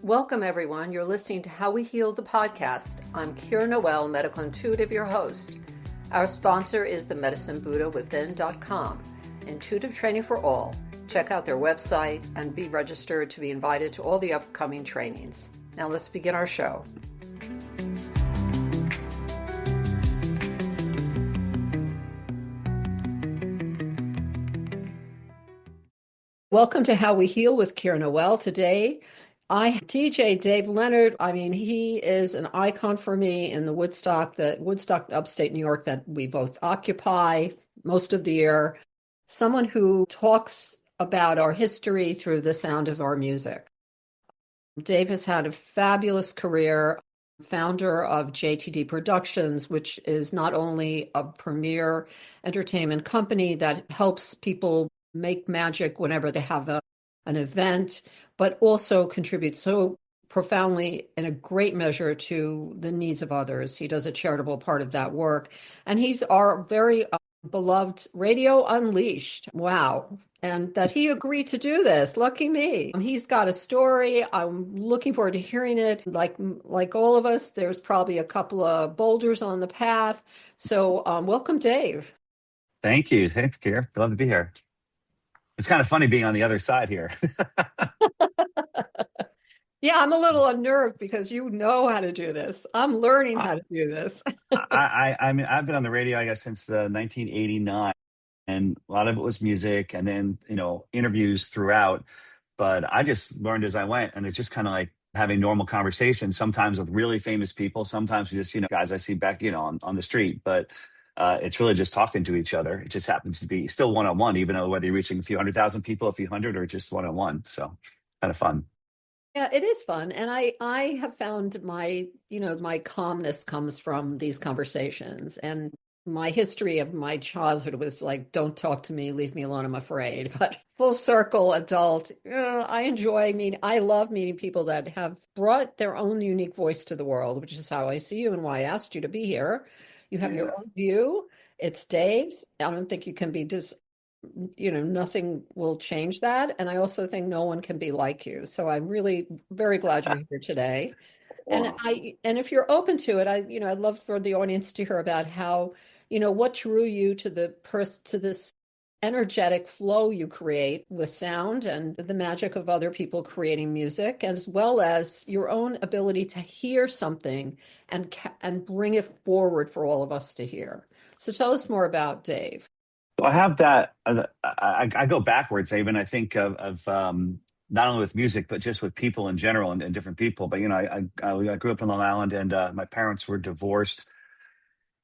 Welcome, everyone. You're listening to How We Heal, the podcast. I'm Kir Noel, medical intuitive, your host. Our sponsor is the medicinebuddhawithin.com, intuitive training for all. Check out their website and be registered to be invited to all the upcoming trainings. Now let's begin our show. Welcome to How We Heal with Kir Noel. Today, DJ Dave Leonard. He is an icon for me in the Woodstock upstate New York that we both occupy most of the year. Someone who talks about our history through the sound of our music. Dave has had a fabulous career, founder of JTD Productions, which is not only a premier entertainment company that helps people make magic whenever they have an event, but also contributes so profoundly in a great measure to the needs of others. He does a charitable part of that work. And he's our very beloved Radio Unleashed. Wow. And that he agreed to do this. Lucky me. He's got a story. I'm looking forward to hearing it. Like all of us, there's probably a couple of boulders on the path. So welcome, Dave. Thank you. Thanks, Kir. Glad to be here. It's kind of funny being on the other side here. Yeah, I'm a little unnerved because you know how to do this. I'm learning how to do this. I mean, I've been on the radio, I guess, since 1989, and a lot of it was music, and then interviews throughout. But I just learned as I went, and it's just kind of like having normal conversations. Sometimes with really famous people, sometimes just guys I see back on the street. But it's really just talking to each other. It just happens to be still one-on-one, even though whether you're reaching a few 100,000 people, a few hundred, or just one-on-one. So kind of fun. Yeah, it is fun. And I have found my calmness comes from these conversations. And my history of my childhood was like, don't talk to me, leave me alone, I'm afraid. But full circle adult, I love meeting people that have brought their own unique voice to the world, which is how I see you and why I asked you to be here. You have your own view. It's Dave's. I don't think you can be nothing will change that. And I also think no one can be like you. So I'm really very glad you're here today. Wow. And if you're open to it, I'd love for the audience to hear about how, what drew you to this energetic flow you create with sound and the magic of other people creating music, as well as your own ability to hear something and bring it forward for all of us to hear. So tell us more about Dave. So I have that. I go backwards. Even I think of not only with music, but just with people in general and different people. But I grew up in Long Island, and my parents were divorced.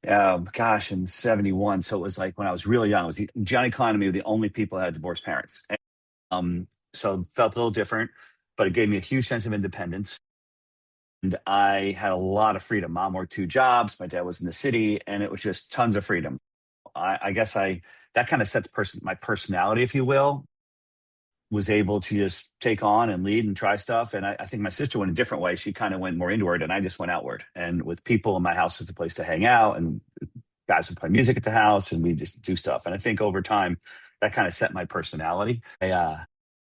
In 71. So it was like when I was really young. It was Johnny Klein and me were the only people that had divorced parents. And, so it felt a little different, but it gave me a huge sense of independence. And I had a lot of freedom. Mom worked 2 jobs. My dad was in the city, and it was just tons of freedom. I guess that kind of sets my personality, if you will, was able to just take on and lead and try stuff. And I think my sister went a different way. She kind of went more inward, and I just went outward. And with people in my house was a place to hang out, and guys would play music at the house, and we just do stuff. And I think over time that kind of set my personality. I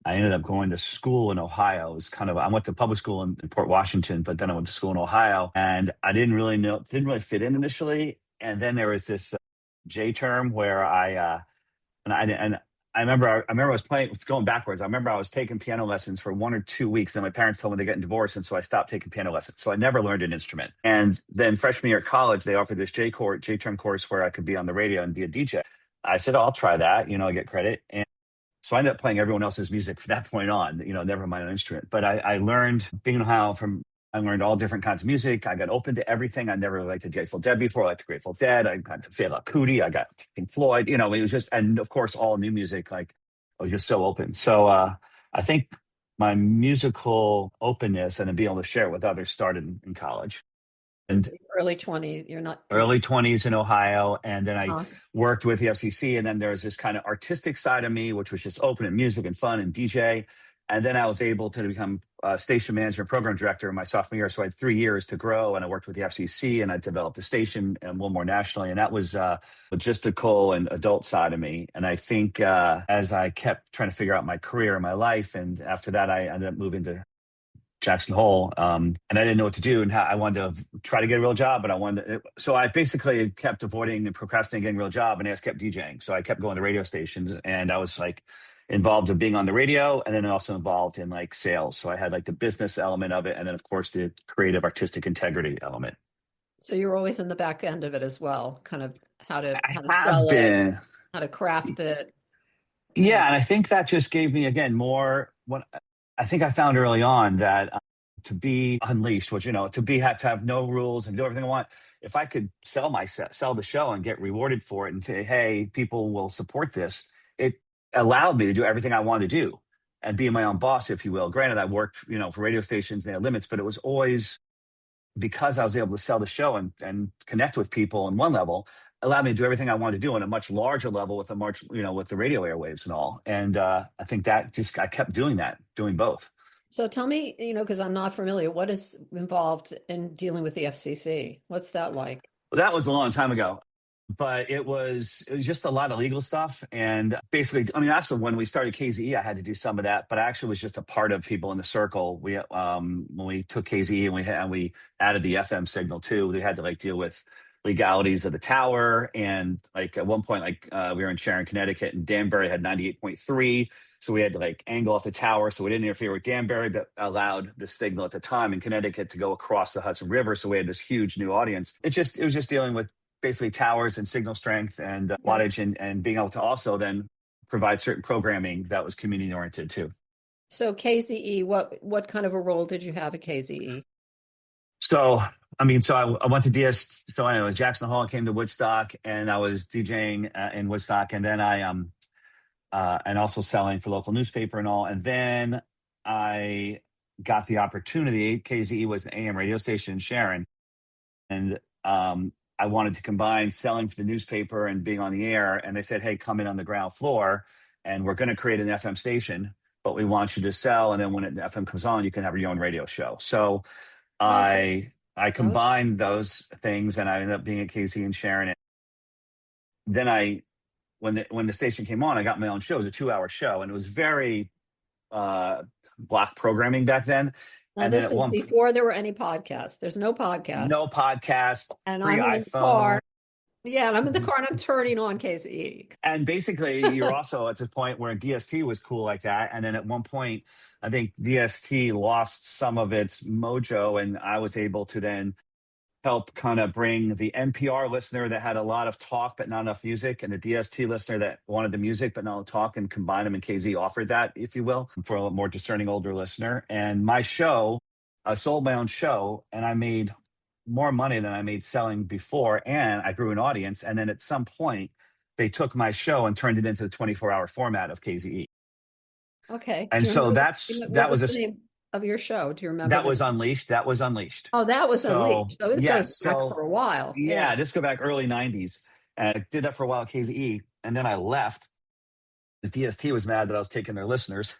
ended up going to school in Ohio. It was I went to public school in Port Washington, but then I went to school in Ohio, and I didn't really fit in initially. And then there was this J term where I remember I was playing. It's going backwards. I remember I was taking piano lessons for 1 or 2 weeks. Then my parents told me they're getting divorced, and so I stopped taking piano lessons. So I never learned an instrument. And then freshman year at college, they offered this J term course where I could be on the radio and be a DJ. I said, I'll try that. I get credit. And so I ended up playing everyone else's music from that point on. Never my own instrument. But I learned being in Ohio I learned all different kinds of music. I got open to everything. I never liked the Grateful Dead before. I liked the Grateful Dead. I got to Fela Kuti. I got Pink Floyd. It was just, and of course, all new music. Like, I was just so open. So I think my musical openness and being able to share it with others started in college. And early 20s, you're not early 20s in Ohio. And then I worked with the FCC. And then there was this kind of artistic side of me, which was just open and music and fun and DJ. And then I was able to become station manager and program director in my sophomore year. So I had 3 years to grow, and I worked with the FCC, and I developed a station and one more nationally. And that was logistical and adult side of me. And I think as I kept trying to figure out my career and my life, and after that, I ended up moving to Jackson Hole, and I didn't know what to do, and how I wanted to try to get a real job, but I wanted to, so I basically kept avoiding and procrastinating getting a real job, and I just kept DJing. So I kept going to radio stations, and I was like involved in being on the radio, and then also involved in like sales. So I had like the business element of it, and then of course the creative artistic integrity element. So you're always in the back end of it as well, kind of I how to have sell it, been. how to craft it. And Yeah, and I think that just gave me again more. What I think I found early on that to be unleashed, which to be have to have no rules and do everything I want. If I could sell my set, sell the show, and get rewarded for it, and say, "Hey, people will support this," it allowed me to do everything I wanted to do and be my own boss, if you will. Granted, I worked, for radio stations, and they had limits, but it was always because I was able to sell the show and connect with people on one level, allowed me to do everything I wanted to do on a much larger level with with the radio airwaves and all. And I think that just I kept doing that, doing both. so tell me, because I'm not familiar, what is involved in dealing with the FCC? What's that like? Well, that was a long time ago, but it was just a lot of legal stuff. And basically, I mean, also when we started KZE, I had to do some of that, but I actually was just a part of people in the circle. We when we took KZE and we added the FM signal too, we had to like deal with legalities of the tower. And like at one point, like we were in Sharon, Connecticut, and Danbury had 98.3. So we had to like angle off the tower so we didn't interfere with Danbury, but allowed the signal at the time in Connecticut to go across the Hudson River. So we had this huge new audience. It was just dealing with basically towers and signal strength and Okay. wattage, and being able to also then provide certain programming that was community oriented too. So KZE, what kind of a role did you have at KZE? So, I mean, I went to so anyway, Jackson Hole, came to Woodstock, and I was DJing in Woodstock, and then and also selling for local newspaper and all. And then I got the opportunity. KZE was an AM radio station in Sharon, and I wanted to combine selling for the newspaper and being on the air. And they said, "Hey, come in on the ground floor, and we're going to create an FM station, but we want you to sell. And then when the FM comes on, you can have your own radio show." So Okay. I combined those things, and I ended up being at KC and Sharon. Then when the station came on, I got my own show. It was a 2-hour show, and it was very block programming back then. Now And then this at is one before there were any podcasts. There's no no podcasts. podcast, And free I'm in the iPhone. car. Yeah, and I'm in the car and I'm turning on KZE. And basically, you're also at the point where DST was cool like that. And then at one point, I think DST lost some of its mojo, and I was able to then help kind of bring the NPR listener that had a lot of talk but not enough music, and the DST listener that wanted the music but not enough talk, and combine them. And KZ offered that, if you will, for a more discerning older listener. And my show, I sold my own show, and I made more money than I made selling before, and I grew an audience. And then at some point, they took my show and turned it into the 24-hour format of KZE. Okay. Do And you so remember what that was was the name of your show? Do you remember that the was name? Unleashed. That was Unleashed. Oh, that was So Unleashed. So it goes yes, back for a while. yeah, Yeah. just go back early '90s. And I did that for a while at KZE, and then I left because DST was mad that I was taking their listeners,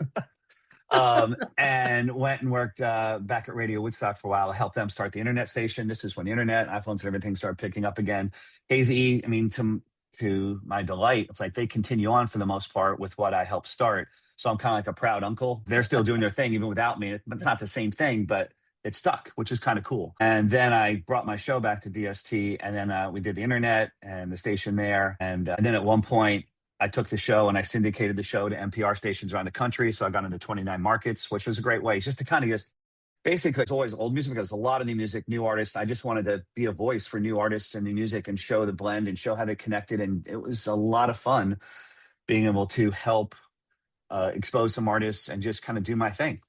and went and worked back at Radio Woodstock for a while. I helped them start the internet station. This is when the internet, iPhones, and everything started picking up again. KZE, I mean, to my delight, it's like they continue on for the most part with what I helped start. So I'm kind of like a proud uncle. They're still doing their thing even without me. It's not the same thing, but it stuck, which is kind of cool. And then I brought my show back to DST, and then we did the internet and the station there. And then at one point, I took the show and I syndicated the show to NPR stations around the country. So I got into 29 markets, which was a great way just to kind of just basically, it's always old music because a lot of new music, new artists. I just wanted to be a voice for new artists and new music and show the blend and show how they connected. And it was a lot of fun being able to help expose some artists and just kind of do my thing.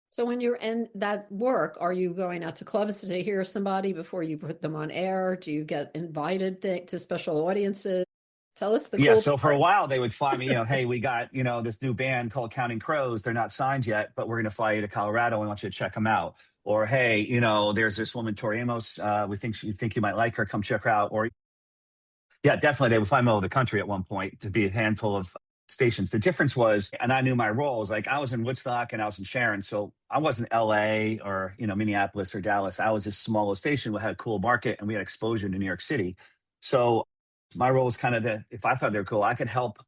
So when you're in that work, are you going out to clubs to hear somebody before you put them on air? Do you get invited to special audiences? Tell us the Yeah, cool so for a part. while they would fly me, hey, we got, this new band called Counting Crows. They're not signed yet, but we're going to fly you to Colorado. We want you to check them out. Or, hey, there's this woman, Tori Amos. We think you might like her. Come check her out. Or, yeah, definitely they would fly me all over the country at one point to be a handful of stations. The difference was, and I knew my roles, like I was in Woodstock and I was in Sharon. So I wasn't LA or, Minneapolis or Dallas. I was this smaller station that had a cool market and we had exposure to New York City. So my role was kind of that if I thought they were cool, I could help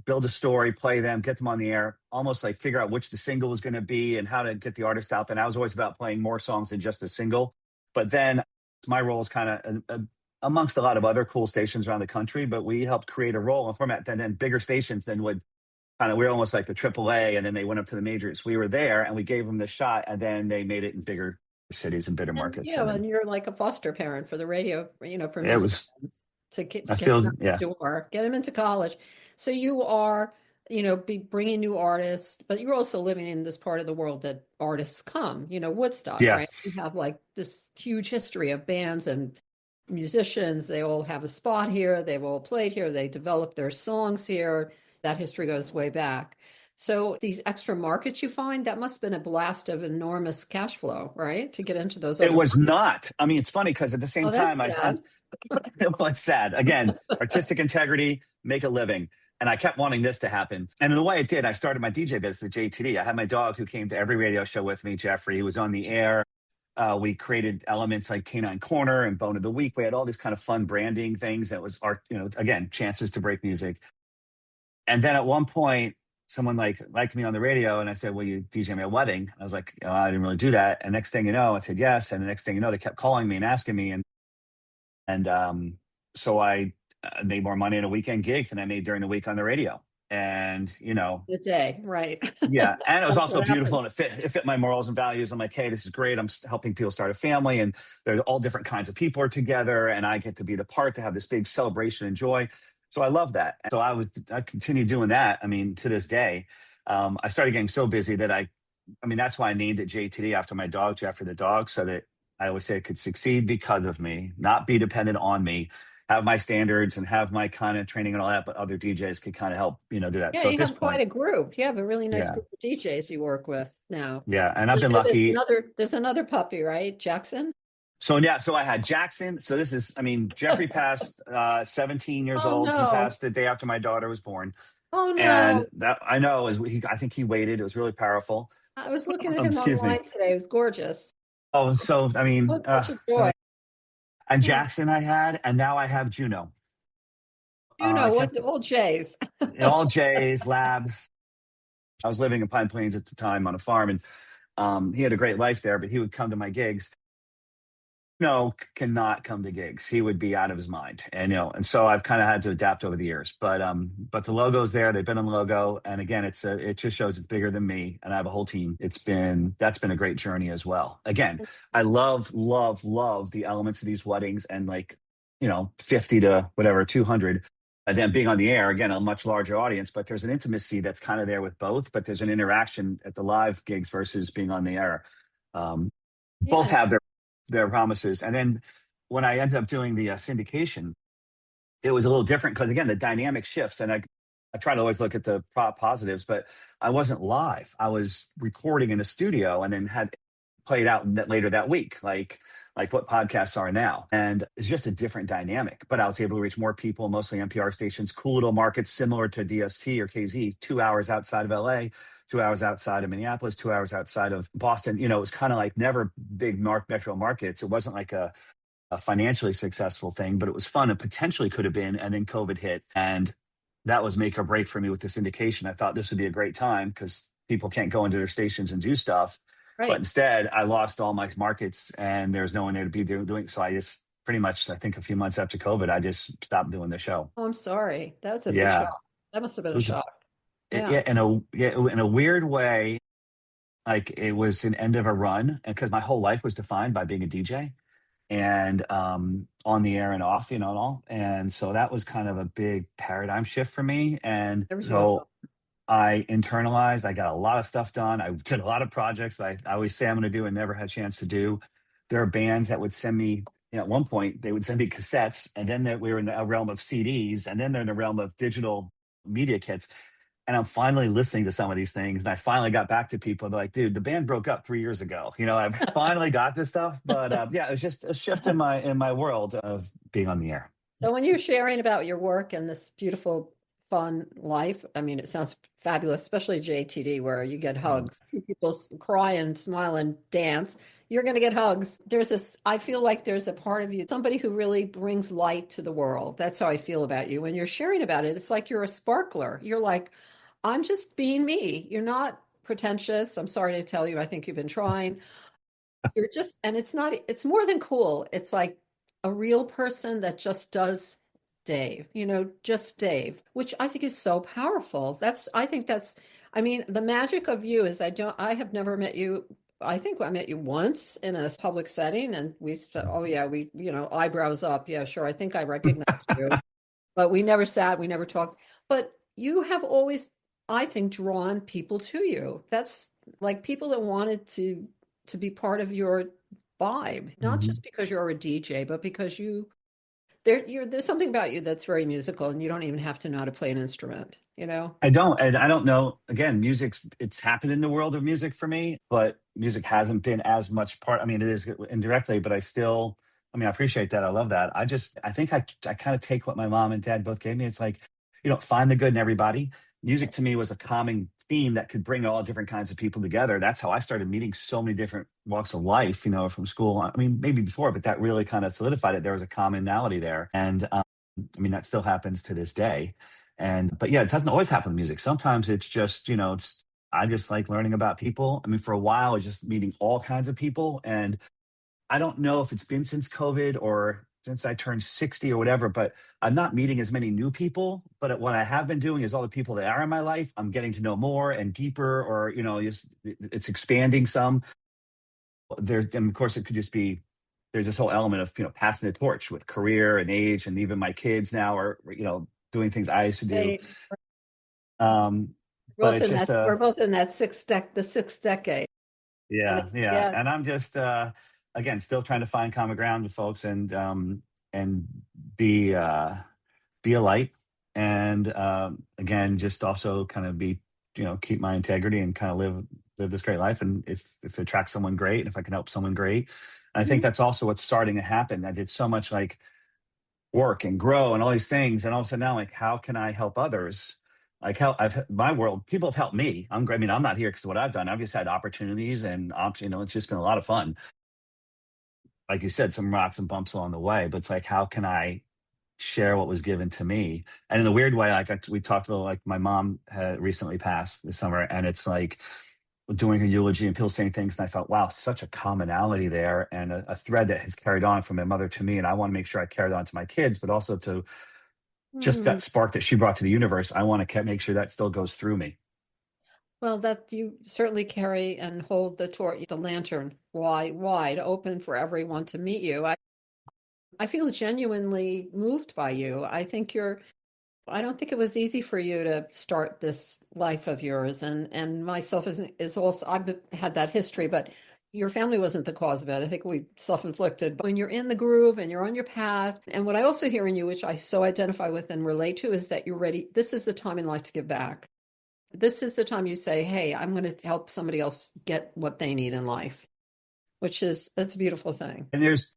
build a story, play them, get them on the air, almost like figure out which the single was going to be and how to get the artist out. And I was always about playing more songs than just a single. But then my role is kind of amongst a lot of other cool stations around the country, but we helped create a role and format that then bigger stations then would kind of, we we're almost like the AAA and then they went up to the majors. We were there and we gave them the shot and then they made it in bigger cities and bigger And markets. and you're like a foster parent for the radio, for It was, musicians to get I them feel, out yeah. the door, get them into college. So you are, be bringing new artists, but you're also living in this part of the world that artists come. Woodstock, Yeah. right? You have like this huge history of bands and musicians. They all have a spot here. They've all played here. They develop their songs here. That history goes way back. So these extra markets you find, that must have been a blast of enormous cash flow, right? To get into those It other was markets. not. I mean, it's funny because at the same Oh, time, that's sad. well, it's sad. Again, artistic integrity, make a living. And I kept wanting this to happen. And in the way it did, I started my DJ business at JTD. I had my dog who came to every radio show with me, Jeffrey. He was on the air. We created elements like Canine Corner and Bone of the Week. We had all these kind of fun branding things that was art, again, chances to break music. And then at one point, someone liked me on the radio, and I said, "Will you DJ me a wedding?" And I was like, "Oh, I didn't really do that." And next thing you know, I said yes. And the next thing you know, they kept calling me and asking me, and so I made more money in a weekend gig than I made during the week on the radio. And The day, right. yeah, and it was That's also what beautiful, happens. and it fit my morals and values. I'm like, hey, this is great. I'm helping people start a family, and there's all different kinds of people are together, and I get to be the part to have this big celebration and joy. So I love that. So I continued doing that. I mean, to this day, I started getting so busy that I mean, that's why I named it JTD after my dog, Jeffrey the dog, so that I always say it could succeed because of me, not be dependent on me, have my standards and have my kind of training and all that, but other DJs could kind of help, do that. Yeah, So at you this have quite point, a group. You have a really nice yeah, group of DJs you work with now. yeah. And I've I been know lucky. there's another puppy, right? Jackson? So yeah, so I had Jackson. So this is, I mean, Jeffrey passed 17 years Oh old. He no. passed the day after my daughter was born. Oh And no. that I know I think he waited. It was really powerful. I was looking at him Excuse me. online today. It was gorgeous. Oh, so I mean, Oh, such a joy. and Oh, Jackson I had, and now I have Juno. I what kept the old Jays. all J's labs. I was living in Pine Plains at the time on a farm, and he had a great life there. But he would come to my gigs. No, cannot come to gigs. He would be out of his mind, and so I've kind of had to adapt over the years. But the logo's there. They've been on the logo, and again, it just shows it's bigger than me, and I have a whole team. That's been a great journey as well. Again, I love, love, love the elements of these weddings, and 50 to whatever 200. And then being on the air, again, a much larger audience, but there's an intimacy that's kind of there with both. But there's an interaction at the live gigs versus being on the air. Both Yeah. have their promises. And then when I ended up doing the syndication, it was a little different because again, the dynamic shifts. And I try to always look at the positives, but I wasn't live. I was recording in a studio and then had played out later that week, like what podcasts are now. And it's just a different dynamic. But I was able to reach more people, mostly NPR stations, cool little markets similar to DST or KZ, 2 hours outside of LA, 2 hours outside of Minneapolis, 2 hours outside of Boston. It was kind of like never big metro markets. It wasn't like a financially successful thing, but it was fun and potentially could have been. And then COVID hit. And that was make or break for me with this syndication. I thought this would be a great time because people can't go into their stations and do stuff. But Right. instead, I lost all my markets and there's no one there to be doing. So I just pretty much, I think a few months after COVID, I just stopped doing the show. Oh, I'm sorry. That was a big Yeah. shock. That must have been It a was, shock. Yeah. yeah, in a weird way, like it was an end of a run because my whole life was defined by being a DJ and on the air and off, and all. And so that was kind of a big paradigm shift for me. And Everything was so I internalized. I got a lot of stuff done. I did a lot of projects that I always say I'm going to do and never had a chance to do. There are bands that would send me, at one point, they would send me cassettes, and then we were in the realm of CDs, and then they're in the realm of digital media kits. And I'm finally listening to some of these things. And I finally got back to people. They're like, dude, the band broke up 3 years ago. I finally got this stuff. But yeah, it was just a shift in my world of being on the air. So when you're sharing about your work and this beautiful fun life. I mean, it sounds fabulous, especially JTD, where you get hugs. People cry and smile and dance. You're going to get hugs. I feel like there's a part of you, somebody who really brings light to the world. That's how I feel about you. When you're sharing about it, it's like you're a sparkler. You're like, I'm just being me. You're not pretentious. I'm sorry to tell you, I think you've been trying. You're just, and it's not, it's more than cool. It's like a real person that just does Dave, just Dave, which I think is so powerful. I mean, the magic of you is I have never met you. I think I met you once in a public setting and we said, oh yeah, eyebrows up. Yeah, sure. I think I recognized you, but we never sat, we never talked. But you have always, I think, drawn people to you. That's like people that wanted to be part of your vibe, not Mhm. just because you're a DJ, but because there's something about you that's very musical, and you don't even have to know how to play an instrument, you know? And I don't know. Again, it's happened in the world of music for me, but music hasn't been as much part. I mean, it is indirectly, but I mean, I appreciate that. I love that. I think I kind of take what my mom and dad both gave me. It's like, find the good in everybody. Music to me was a calming theme that could bring all different kinds of people together. That's how I started meeting so many different walks of life, from school. I mean, maybe before, but that really kind of solidified it. There was a commonality there. And I mean, that still happens to this day. But yeah, it doesn't always happen with music. Sometimes it's just, I just like learning about people. I mean, for a while, I was just meeting all kinds of people. And I don't know if it's been since COVID or since I turned 60 or whatever, but I'm not meeting as many new people. But what I have been doing is all the people that are in my life, I'm getting to know more and deeper, or, it's expanding some. And of course, it could just be, there's this whole element of, passing the torch with career and age. And even my kids now are, doing things I used to do. Hey, Um, but it's just we're both in that the sixth decade. And yeah. yeah. And I'm just again still trying to find common ground with folks and be be a light and again just also kind of be keep my integrity and kind of live this great life. And if it attracts someone great, and if I can help someone great. And I think that's also what's starting to happen. I did so much like work and grow and all these things. And all of a sudden now, like, how can I help others? Like how my world, people have helped me. I'm great. I mean, I'm not here because of what I've done. I've just had opportunities and options. It's just been a lot of fun. Like you said, some rocks and bumps along the way, but it's like, how can I share what was given to me? And in a weird way, like we talked about, like my mom had recently passed this summer, and it's like doing her eulogy and people saying things. And I felt, wow, such a commonality there and a thread that has carried on from my mother to me. And I want to make sure I carry it on to my kids, but also to just Hmm. that spark that she brought to the universe. I want to make sure that still goes through me. Well, that you certainly carry and hold the torch, the lantern wide open for everyone to meet you. I feel genuinely moved by you. I don't think it was easy for you to start this life of yours, and myself is also had that history, but your family wasn't the cause of it. I think we self-inflicted. But when you're in the groove and you're on your path, and what I also hear in you, which I so identify with and relate to, is that you're ready. This is the time in life to give back. This is the time you say, "Hey, I'm going to help somebody else get what they need in life," that's a beautiful thing. And there's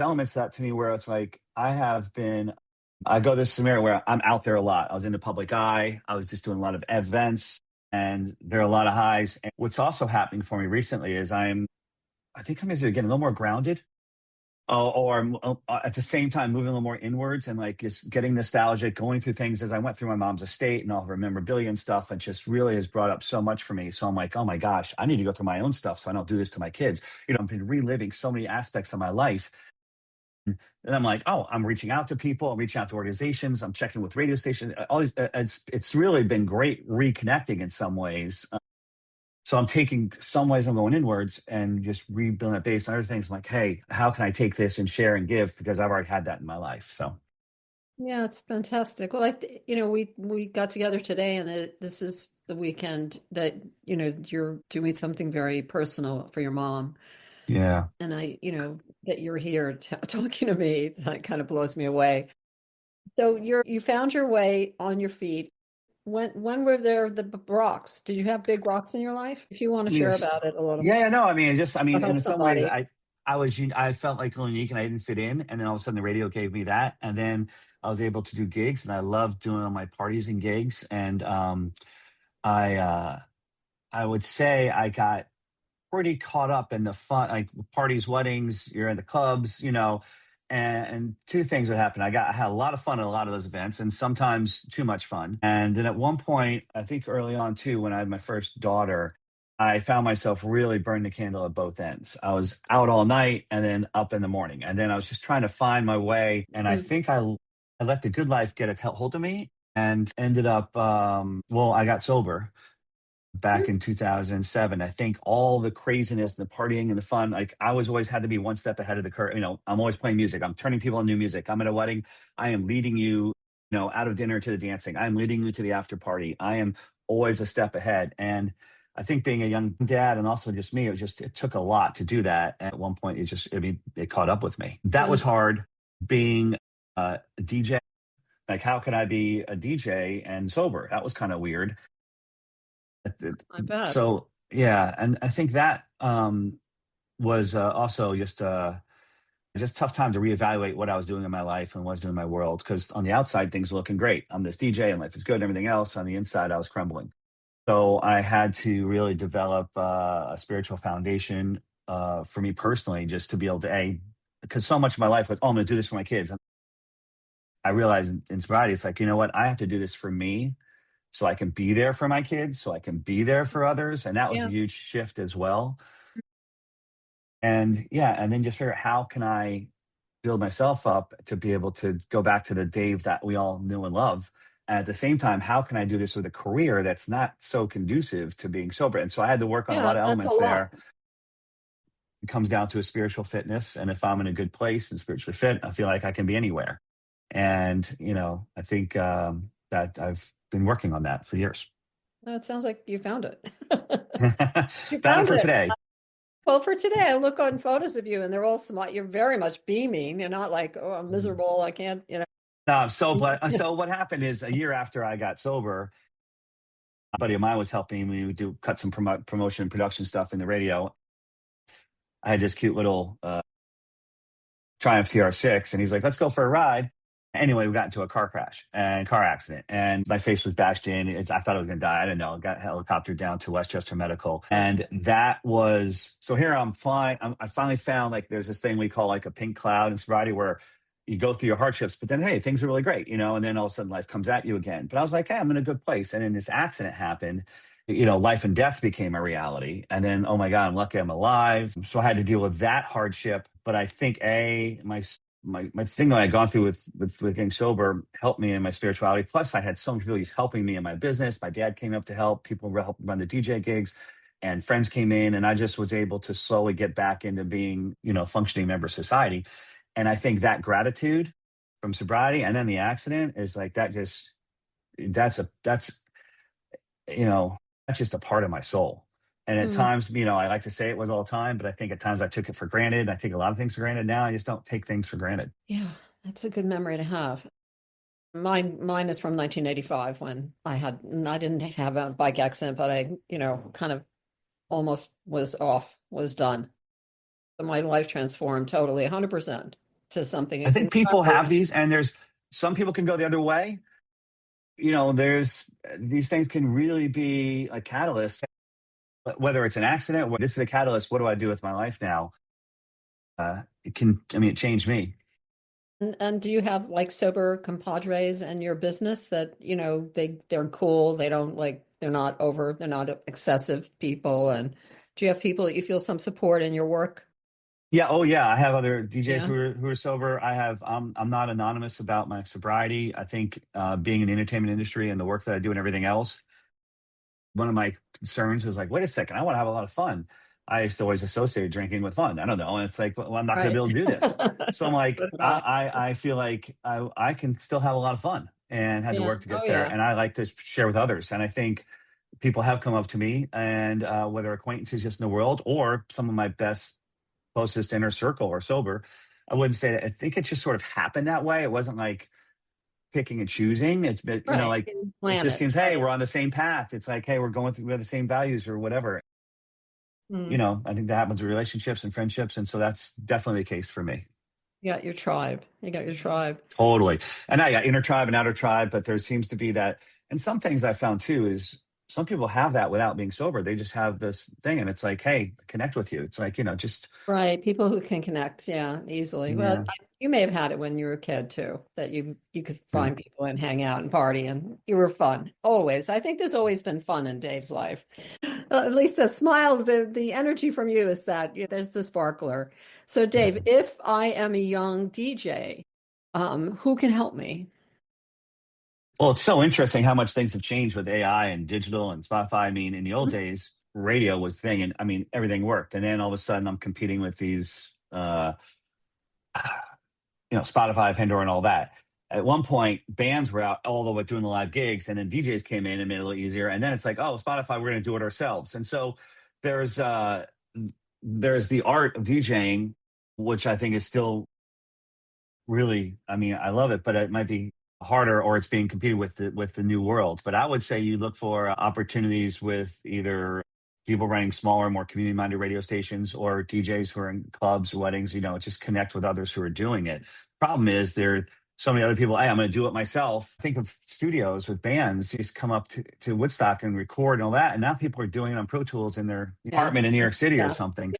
elements to that to me where it's like I go this scenario where I'm out there a lot. I was in the public eye. I was just doing a lot of events, and there are a lot of highs. And what's also happening for me recently is I think I'm either getting a little more grounded, or at the same time moving a little more inwards and like just getting nostalgic, going through things as I went through my mom's estate and all her memorabilia and stuff. And just really has brought up so much for me. So I'm like, oh my gosh, I need to go through my own stuff so I don't do this to my kids. I've been reliving so many aspects of my life. And I'm like, oh, I'm reaching out to people, I'm reaching out to organizations, I'm checking with radio stations. All these, it's really been great reconnecting in some ways. So I'm taking some ways, I'm going inwards and just rebuilding that base and other things. I'm like, hey, how can I take this and share and give? Because I've already had that in my life. So Yeah, it's fantastic. Well, we got together today, and this is the weekend that you're doing something very personal for your mom, yeah. and that you're here talking to me, that kind of blows me away. So you found your way on your feet. When were there the rocks? Did you have big rocks in your life? If you want to share Yes. about it a little, Yeah, no, I mean, or and help in some ways, somebody. I felt like a little unique and I didn't fit in. And then all of a sudden the radio gave me that. And then I was able to do gigs, and I loved doing all my parties and gigs. And I I would say I got pretty caught up in the fun, like parties, weddings, you're in the clubs, and two things would happen. I had a lot of fun at a lot of those events, and sometimes too much fun. And then at one point, I think early on too, when I had my first daughter, I found myself really burning the candle at both ends. I was out all night and then up in the morning, and then I was just trying to find my way. And I Mm. think I let the good life get a hold of me, and ended up, well, I got sober back in 2007. I think all the craziness, the partying and the fun, like I was always had to be one step ahead of the curve. I'm always playing music. I'm turning people on new music. I'm at a wedding. I am leading you, out of dinner to the dancing. I'm leading you to the after party. I am always a step ahead. And I think being a young dad and also just me, it took a lot to do that. And at one point, it caught up with me. That Mm. was hard being a DJ. Like, how could I be a DJ and sober? That was kind of weird. I bet. So yeah, and I think that was also just tough time to reevaluate what I was doing in my life and what I was doing in my world. Because on the outside, things were looking great. I'm this DJ and life is good and everything else. On the inside, I was crumbling. So I had to really develop a spiritual foundation for me personally, just to be able to because so much of my life was, oh, I'm going to do this for my kids. I realized in sobriety, it's like, you know what, I have to do this for me so I can be there for my kids, so I can be there for others. And that was a Yeah. huge shift as well. And yeah, and then just figure out how can I build myself up to be able to go back to the Dave that we all knew and love. And at the same time, how can I do this with a career that's not so conducive to being sober? And so I had to work on a Yeah, lot of that's a elements lot. there. It comes down to a spiritual fitness. And if I'm in a good place and spiritually fit, I feel like I can be anywhere. And, I think that I've been working on that for years. No, it sounds like you found it. You Found it found for it. today. Well, for today, I look on photos of you and they're all smart. You're very much beaming. You're not like, oh, I'm miserable. I can't. No, I'm so glad. Yeah. So what happened is a year after I got sober, a buddy of mine was helping me do cut some promotion and production stuff in the radio. I had this cute little Triumph TR6, and he's like, "Let's go for a ride." Anyway, we got into a car accident, and my face was bashed in. I thought I was going to die. I didn't know. I got helicoptered down to Westchester Medical, and that was so. Here I'm fine. I finally found like there's this thing we call like a pink cloud in sobriety where you go through your hardships, but then hey, things are really great, and then all of a sudden life comes at you again. But I was like, hey, I'm in a good place, and then this accident happened. Life and death became a reality. And then, oh my God, I'm lucky I'm alive. So I had to deal with that hardship. But I think my thing that I'd gone through with getting sober helped me in my spirituality. Plus, I had so many people helping me in my business. My dad came up to help. People help run the DJ gigs, and friends came in, and I just was able to slowly get back into being, a functioning member of society. And I think that gratitude from sobriety and then the accident is like that. That's you know, that's just a part of my soul. And at Mm. times, I like to say it was all the time, but I think at times I took it for granted. I take a lot of things for granted now. I just don't take things for granted. Yeah, that's a good memory to have. Mine is from 1985 when I didn't have a bike accident, but I, kind of almost was done. So my life transformed totally 100% to something I think people incredible. have these, and there's some people can go the other way. There's these things can really be a catalyst, whether it's an accident, this is a catalyst. What do I do with my life now? It changed me. And do you have like sober compadres in your business that, they're cool, they're not excessive people, and do you have people that you feel some support in your work? Yeah. Oh, yeah. I have other DJs Yeah. who are sober. I'm not anonymous about my sobriety. I think being in the entertainment industry and the work that I do and everything else, one of my concerns was like, wait a second, I want to have a lot of fun. I used to always associate drinking with fun. I don't know. And it's like, well, I'm not going to be Right. able to do this. So I'm like, That's right. I feel like I can still have a lot of fun and had to Yeah. work to Oh get there. yeah. And I like to share with others. And I think people have come up to me, and whether acquaintances just in the world or some of my best closest inner circle are sober. I wouldn't say that. I think it just sort of happened that way. It wasn't like picking and choosing. It's been, Right. like And it plan just it. seems, hey, we're on the same path. It's like, hey, we have the same values or whatever. Mm. I think that happens with relationships and friendships, and so that's definitely the case for me. You got your tribe. You got your tribe. Totally. And I got inner tribe and outer tribe, but there seems to be that. And some things I found too is some people have that without being sober. They just have this thing and it's like, hey, connect with you. It's like, just, Right. People who can connect, yeah, easily. Well, yeah, you may have had it when you were a kid too, that you could yeah. find people and hang out and party, and you were fun. Always. I think there's always been fun in Dave's life. At least the smile, the energy from you is that there's the sparkler. So, Dave, if I am a young DJ, who can help me? Well, it's so interesting how much things have changed with AI and digital and Spotify. I mean, in the old days, radio was the thing, and I mean, everything worked. And then all of a sudden, I'm competing with these, Spotify, Pandora, and all that. At one point, bands were out all the way doing the live gigs, and then DJs came in and made it a little easier. And then it's like, oh, Spotify, we're going to do it ourselves. And so there's uh, there's the art of DJing, which I think is still really, I mean, I love it, but it might be harder or it's being competed with the new world. But I would say you look for opportunities with either people running smaller, more community minded radio stations or DJs who are in clubs or weddings, just connect with others who are doing it. Problem is there are so many other people, hey, I'm going to do it myself. Think of studios with bands, just come up to Woodstock and record and all that. And now people are doing it on Pro Tools in their Yeah. apartment in New York City or Yeah. something.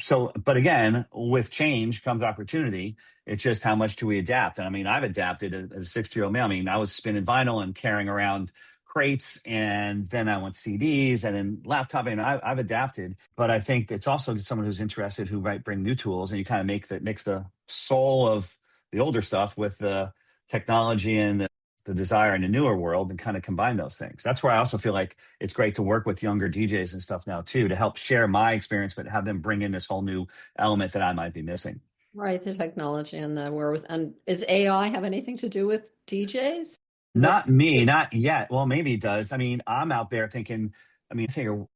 So, but again, with change comes opportunity. It's just how much do we adapt? And I mean, I've adapted as a 60-year-old male. I mean, I was spinning vinyl and carrying around crates, and then I went CDs and then laptop. And I've adapted, but I think it's also someone who's interested who might bring new tools, and you kind of mix the soul of the older stuff with the technology and the desire in the newer world and kind of combine those things. That's where I also feel like it's great to work with younger DJs and stuff now too, to help share my experience, but have them bring in this whole new element that I might be missing. Right. The technology and the wherewith. And is AI have anything to do with DJs? What? Not me, not yet. Well, maybe it does. I mean, I'm out there thinking, I figure,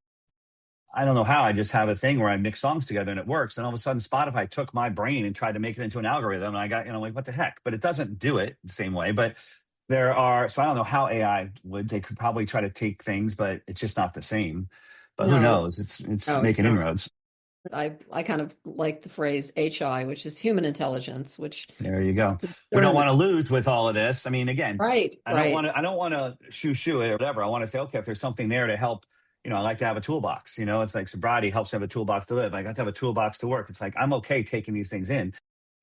I don't know how. I just have a thing where I mix songs together and it works. And all of a sudden, Spotify took my brain and tried to make it into an algorithm. And I got, like, what the heck? But it doesn't do it the same way. But so I don't know how AI would. They could probably try to take things, but it's just not the same. But who No. knows? It's Oh, making inroads. I kind of like the phrase HI, which is human intelligence, which There you go. We don't discernment. want to lose with all of this. I mean, again, Right, right. I don't want to shoo it or whatever. I want to say, okay, if there's something there to help, I like to have a toolbox. It's like sobriety helps me have a toolbox to live. I got to have a toolbox to work. It's like I'm okay taking these things in,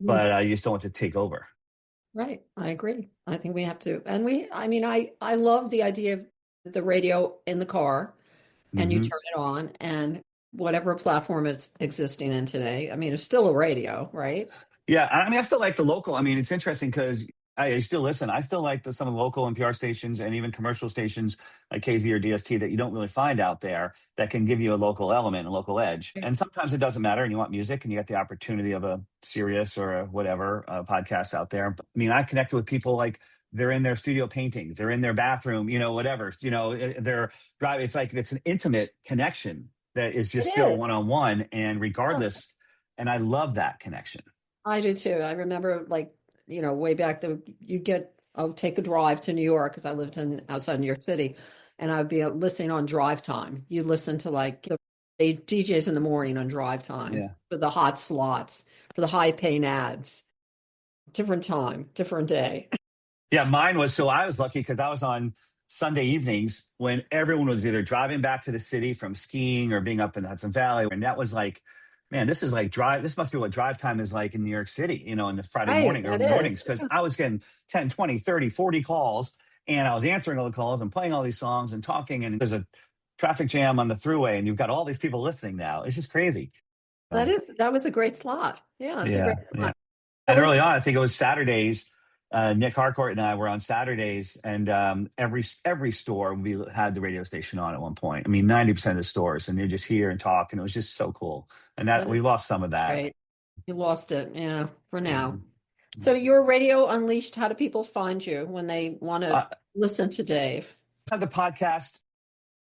Mm, but you just don't want to take over. right. I agree. I think we have to. And I mean, I love the idea of the radio in the car and you Hmm. turn it on and whatever platform it's existing in today. I mean, it's still a radio, right? Yeah, I mean, I still like the local. I mean, it's interesting because I still listen. I still like some of the local NPR stations and even commercial stations like KZ or DST that you don't really find out there that can give you a local element, a local edge. And sometimes it doesn't matter, and you want music, and you get the opportunity of a Sirius or a whatever podcast out there. But, I mean, I connected with people like they're in their studio painting, they're in their bathroom, whatever, they're driving. It's like it's an intimate connection that is It just still is. one on one, and Yeah, regardless. And I love that connection. I do too. I remember like, way back I would take a drive to New York because I lived in outside New York City and I would be listening on drive time. You listen to like the DJs in the morning on drive time Yeah. for the hot slots, for the high paying ads, different time, different day. Yeah, mine was so I was lucky because I was on Sunday evenings when everyone was either driving back to the city from skiing or being up in the Hudson Valley. And that was like, man, this is like this must be what drive time is like in New York City, in the Friday Right, morning or that mornings. is. Because I was getting 10, 20, 30, 40 calls and I was answering all the calls and playing all these songs and talking. And there's a traffic jam on the thruway and you've got all these people listening now. It's just crazy. So, That was a great slot. Yeah, it's a great yeah. Yeah. slot. What And was early on, I think it was Saturdays. Nick Harcourt and I were on Saturdays, and every store we had the radio station on at one point. I mean, 90% of the stores, and you just hear and talk, and it was just so cool. And that that is we lost some of that. great. You lost it, yeah, for now. Mhm. So your Radio Unleashed, how do people find you when they want to I listen to Dave? have the podcast,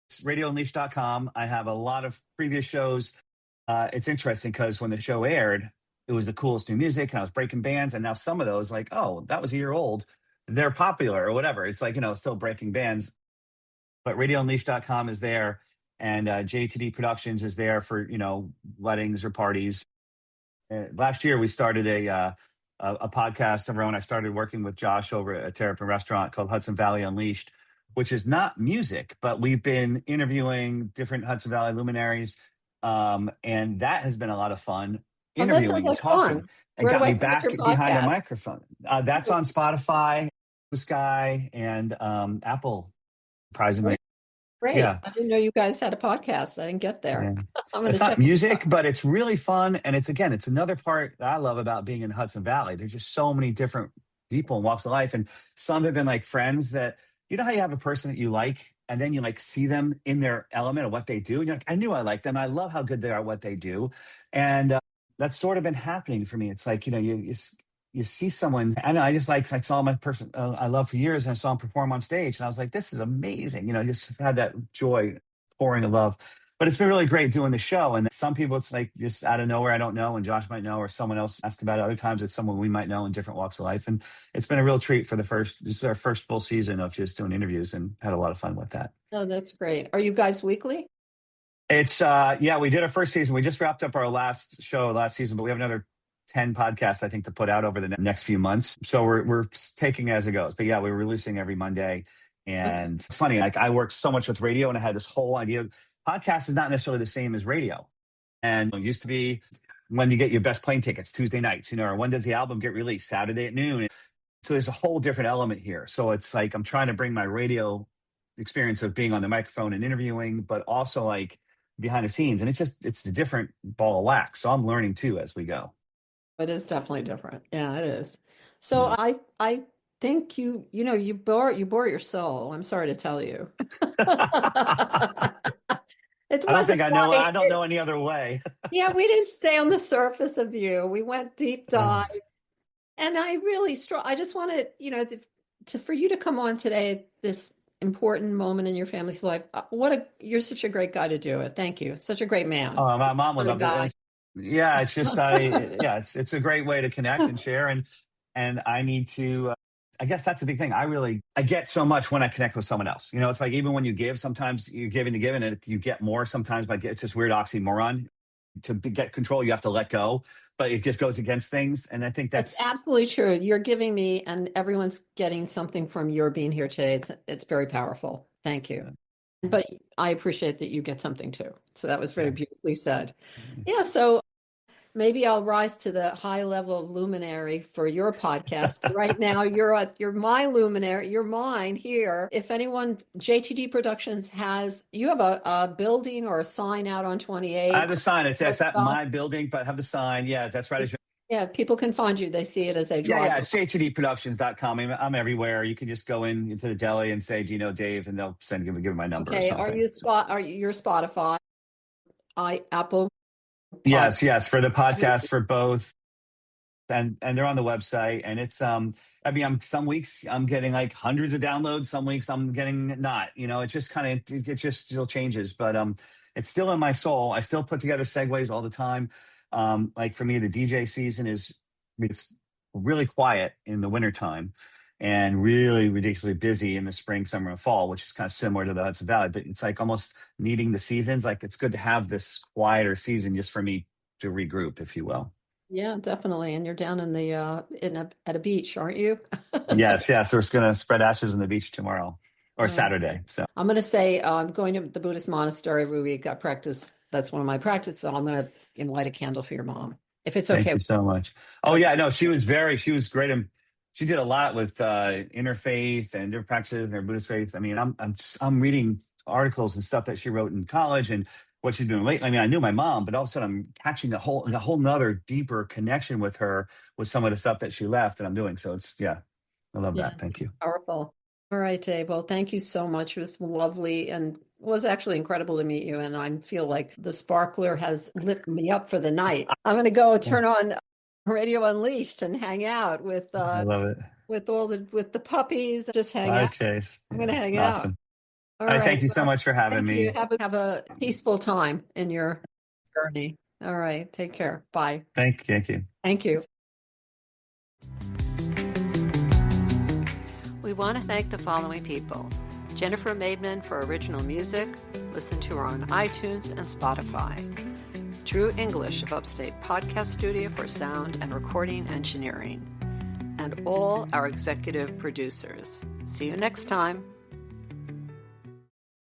it's radiounleashed.com. I have a lot of previous shows. It's interesting because when the show aired, it was the coolest new music, and I was breaking bands, and now some of those, like, oh, that was a year old, they're popular or whatever. It's like still breaking bands. But radiounleashed.com is there, and JTD Productions is there for weddings or parties. last year we started a podcast of our own. I started working with Josh over at a Terrapin restaurant called Hudson Valley Unleashed, which is not music, but we've been interviewing different Hudson Valley luminaries. And that has been a lot of fun, Oh, that sounds interviewing and like talking, fun. and Where do got I me find back your behind a podcast? microphone. That's on Spotify, Sky, and Apple, surprisingly. Great. Great. Yeah. I didn't know you guys had a podcast. I didn't get there. Yeah. I'm going to It's not check it music, out. but it's really fun. And it's another part that I love about being in Hudson Valley. There's just so many different people and walks of life. And some have been like friends that, you know, how you have a person that you like, and then you like see them in their element of what they do. And you're like, I knew I liked them. I love how good they are at what they do. And that's sort of been happening for me. It's like, you know, you see someone, and I just like, I saw my person I love for years, and I saw him perform on stage, and I was like, this is amazing. You know, just had that joy pouring of love. But it's been really great doing the show. And some people, it's like just out of nowhere, I don't know, and Josh might know, or someone else ask about it. Other times it's someone we might know in different walks of life. And it's been a real treat for this is our first full season of just doing interviews, and had a lot of fun with that. Oh, that's great. Are you guys weekly? It's yeah, we did our first season. We just wrapped up our last show last season, but we have another 10 podcasts, I think, to put out over the next few months. So we're taking it as it goes. But yeah, we're releasing every Monday. And it's funny, like I worked so much with radio, and I had this whole idea. Podcast is not necessarily the same as radio. And it used to be, when you get your best plane tickets, Tuesday nights, you know, or when does the album get released? Saturday at noon. So there's a whole different element here. So it's like I'm trying to bring my radio experience of being on the microphone and interviewing, but also like behind the scenes. And it's a different ball of wax. So I'm learning too as we go. It is definitely different. Yeah, it is. So Yeah. I think you bore your soul. I'm sorry to tell you. It I don't wasn't think I know. like I don't know any other way. yeah, we didn't stay on the surface of you. We went deep dive. And I really I just wanted, for you to come on today at this important moment in your family's life. You're such a great guy to do it. Thank you. Such a great man. Oh, my mom would What a love it. guy. Yeah, it's just it's a great way to connect and share, and I need to. I guess that's a big thing. I get so much when I connect with someone else. You know, it's like even when you give, sometimes you're giving to give, and you get more sometimes. But it's this weird oxymoron. To get control, you have to let go, but it just goes against things. And I think That's that's absolutely true. You're giving me, and everyone's getting something from your being here today. It's very powerful. Thank you. But I appreciate that you get something too. So that was very beautifully said. Yeah. So maybe I'll rise to the high level of luminary for your podcast. But right now, you're my luminary. You're mine here. If anyone, JTD Productions you have a building or a sign out on 28. I have a sign. It says that my building, but I have the sign. Yeah, that's right. Yeah, people can find you. They see it as they drive. Yeah, it's jtdproductions.com. I'm everywhere. You can just go into the deli and say, do you know Dave? And they'll give me my number or something. Are you your Spotify? Apple? Yes, for the podcast, for both. And they're on the website, and it's some weeks I'm getting like hundreds of downloads, some weeks I'm getting not, it just it just still changes, but it's still in my soul. I still put together segues all the time. Like for me, the DJ season it's really quiet in the wintertime and really ridiculously busy in the spring, summer, and fall, which is kind of similar to the Hudson Valley, but it's like almost needing the seasons. Like it's good to have this quieter season just for me to regroup, if you will. Yeah, definitely. And you're down in the at a beach, aren't you? Yes. We're just going to spread ashes on the beach tomorrow or Saturday. So I'm going to say I'm going to the Buddhist monastery every week. I practice. That's one of my practices. So I'm going to light a candle for your mom, if it's okay. Thank you so much. Oh yeah, no, she was great. And she did a lot with interfaith and different practices and her Buddhist faith. I mean, I'm reading articles and stuff that she wrote in college and what she's doing lately. I mean, I knew my mom, but all of a sudden I'm catching a whole nother deeper connection with her with some of the stuff that she left that I'm doing. So I love that. Thank you. Powerful. All right, Dave. Well, thank you so much. It was lovely and was actually incredible to meet you. And I feel like the sparkler has lit me up for the night. I'm going to go turn on Radio Unleashed and hang out with I love it. with the puppies. Just hang Bye, out. Chase. I'm going to hang awesome. out. All right. Thank you so much for having me. Have a peaceful time in your journey. All right. Take care. Bye. Thank you. Thank you. We want to thank the following people. Jennifer Maidman for original music. Listen to her on iTunes and Spotify. True English of Upstate podcast studio for sound and recording engineering, and all our executive producers. See you next time.